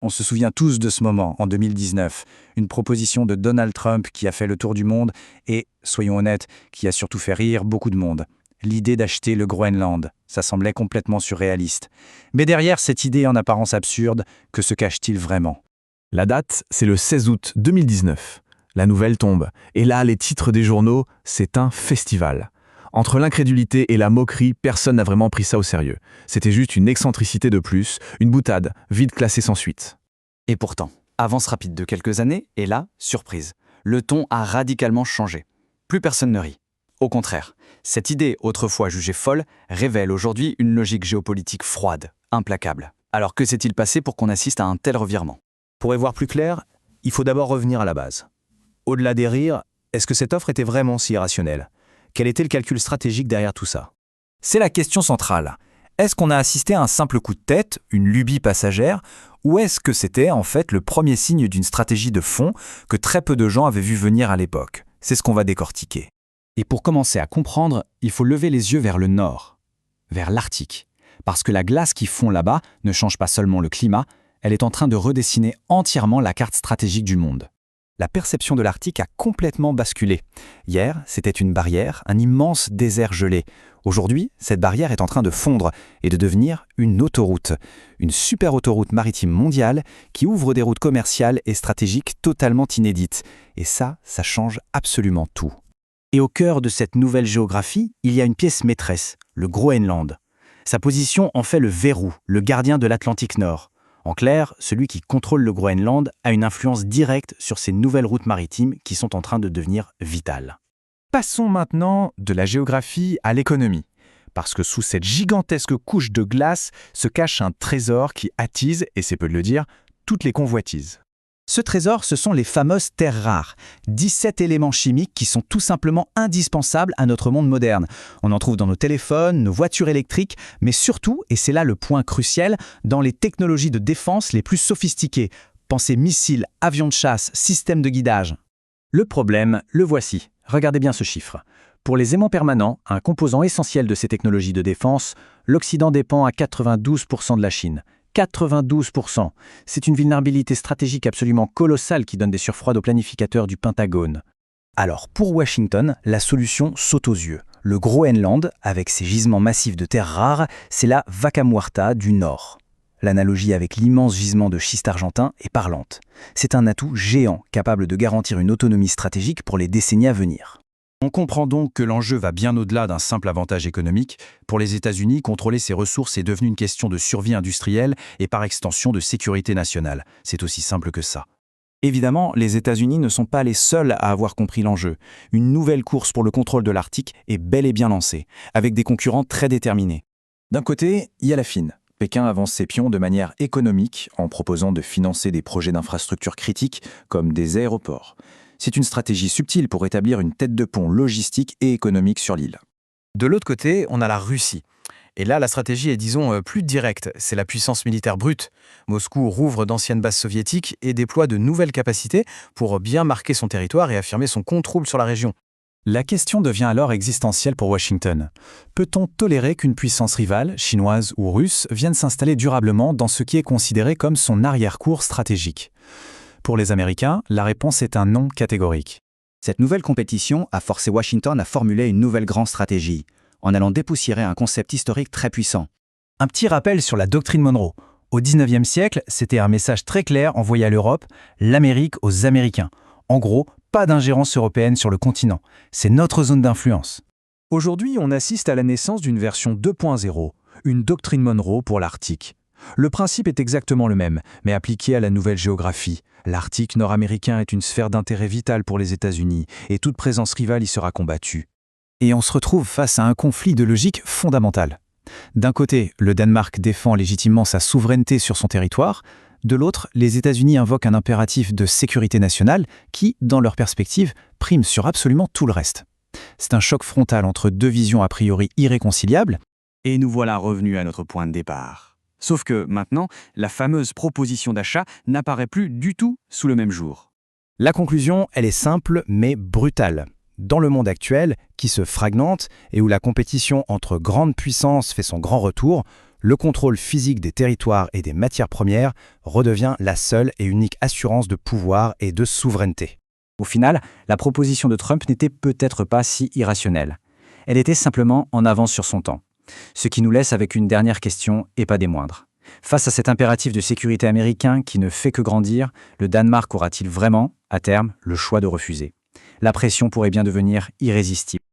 On se souvient tous de ce moment, en 2019, une proposition de Donald Trump qui a fait le tour du monde et, soyons honnêtes, qui a surtout fait rire beaucoup de monde. L'idée d'acheter le Groenland, ça semblait complètement surréaliste. Mais derrière cette idée en apparence absurde, que se cache-t-il vraiment? La date, c'est le 16 août 2019. La nouvelle tombe. Et là, les titres des journaux, c'est un festival. Entre l'incrédulité et la moquerie, personne n'a vraiment pris ça au sérieux. C'était juste une excentricité de plus, une boutade, vite classée sans suite. Et pourtant, avance rapide de quelques années, et là, surprise. Le ton a radicalement changé. Plus personne ne rit. Au contraire, cette idée, autrefois jugée folle, révèle aujourd'hui une logique géopolitique froide, implacable. Alors que s'est-il passé pour qu'on assiste à un tel revirement? Pour y voir plus clair, il faut d'abord revenir à la base. Au-delà des rires, est-ce que cette offre était vraiment si irrationnelle? Quel était le calcul stratégique derrière tout ça? C'est la question centrale. Est-ce qu'on a assisté à un simple coup de tête, une lubie passagère, ou est-ce que c'était en fait le premier signe d'une stratégie de fond que très peu de gens avaient vu venir à l'époque? C'est ce qu'on va décortiquer. Et pour commencer à comprendre, il faut lever les yeux vers le nord, vers l'Arctique. Parce que la glace qui fond là-bas ne change pas seulement le climat, elle est en train de redessiner entièrement la carte stratégique du monde. La perception de l'Arctique a complètement basculé. Hier, c'était une barrière, un immense désert gelé. Aujourd'hui, cette barrière est en train de fondre et de devenir une autoroute. Une super autoroute maritime mondiale qui ouvre des routes commerciales et stratégiques totalement inédites. Et ça change absolument tout. Et au cœur de cette nouvelle géographie, il y a une pièce maîtresse, le Groenland. Sa position en fait le verrou, le gardien de l'Atlantique Nord. En clair, celui qui contrôle le Groenland a une influence directe sur ces nouvelles routes maritimes qui sont en train de devenir vitales. Passons maintenant de la géographie à l'économie. Parce que sous cette gigantesque couche de glace se cache un trésor qui attise, et c'est peu de le dire, toutes les convoitises. Ce trésor, ce sont les fameuses terres rares, 17 éléments chimiques qui sont tout simplement indispensables à notre monde moderne. On en trouve dans nos téléphones, nos voitures électriques, mais surtout, et c'est là le point crucial, dans les technologies de défense les plus sophistiquées. Pensez missiles, avions de chasse, systèmes de guidage. Le problème, le voici. Regardez bien ce chiffre. Pour les aimants permanents, un composant essentiel de ces technologies de défense, l'Occident dépend à 92% de la Chine. 92%. C'est une vulnérabilité stratégique absolument colossale qui donne des sursfroids aux planificateurs du Pentagone. Alors, pour Washington, la solution saute aux yeux. Le Groenland, avec ses gisements massifs de terres rares, c'est la Vaca Muerta du Nord. L'analogie avec l'immense gisement de schiste argentin est parlante. C'est un atout géant capable de garantir une autonomie stratégique pour les décennies à venir. On comprend donc que l'enjeu va bien au-delà d'un simple avantage économique. Pour les États-Unis, contrôler ces ressources est devenu une question de survie industrielle et par extension de sécurité nationale. C'est aussi simple que ça. Évidemment, les États-Unis ne sont pas les seuls à avoir compris l'enjeu. Une nouvelle course pour le contrôle de l'Arctique est bel et bien lancée, avec des concurrents très déterminés. D'un côté, il y a la Chine. Pékin avance ses pions de manière économique en proposant de financer des projets d'infrastructures critiques comme des aéroports. C'est une stratégie subtile pour établir une tête de pont logistique et économique sur l'île. De l'autre côté, on a la Russie. Et là, la stratégie est, disons, plus directe. C'est la puissance militaire brute. Moscou rouvre d'anciennes bases soviétiques et déploie de nouvelles capacités pour bien marquer son territoire et affirmer son contrôle sur la région. La question devient alors existentielle pour Washington. Peut-on tolérer qu'une puissance rivale, chinoise ou russe, vienne s'installer durablement dans ce qui est considéré comme son arrière-cour stratégique ? Pour les Américains, la réponse est un non catégorique. Cette nouvelle compétition a forcé Washington à formuler une nouvelle grande stratégie, en allant dépoussiérer un concept historique très puissant. Un petit rappel sur la doctrine Monroe. Au XIXe siècle, c'était un message très clair envoyé à l'Europe, l'Amérique aux Américains. En gros, pas d'ingérence européenne sur le continent. C'est notre zone d'influence. Aujourd'hui, on assiste à la naissance d'une version 2.0, une doctrine Monroe pour l'Arctique. Le principe est exactement le même, mais appliqué à la nouvelle géographie. L'Arctique nord-américain est une sphère d'intérêt vital pour les États-Unis, et toute présence rivale y sera combattue. Et on se retrouve face à un conflit de logique fondamental. D'un côté, le Danemark défend légitimement sa souveraineté sur son territoire. De l'autre, les États-Unis invoquent un impératif de sécurité nationale qui, dans leur perspective, prime sur absolument tout le reste. C'est un choc frontal entre deux visions a priori irréconciliables. Et nous voilà revenus à notre point de départ. Sauf que maintenant, la fameuse proposition d'achat n'apparaît plus du tout sous le même jour. La conclusion, elle est simple mais brutale. Dans le monde actuel, qui se fragmente et où la compétition entre grandes puissances fait son grand retour, Le contrôle physique des territoires et des matières premières redevient la seule et unique assurance de pouvoir et de souveraineté. Au final, la proposition de Trump n'était peut-être pas si irrationnelle. Elle était simplement en avance sur son temps. Ce qui nous laisse avec une dernière question, et pas des moindres. Face à cet impératif de sécurité américain qui ne fait que grandir, le Danemark aura-t-il vraiment, à terme, le choix de refuser ? La pression pourrait bien devenir irrésistible.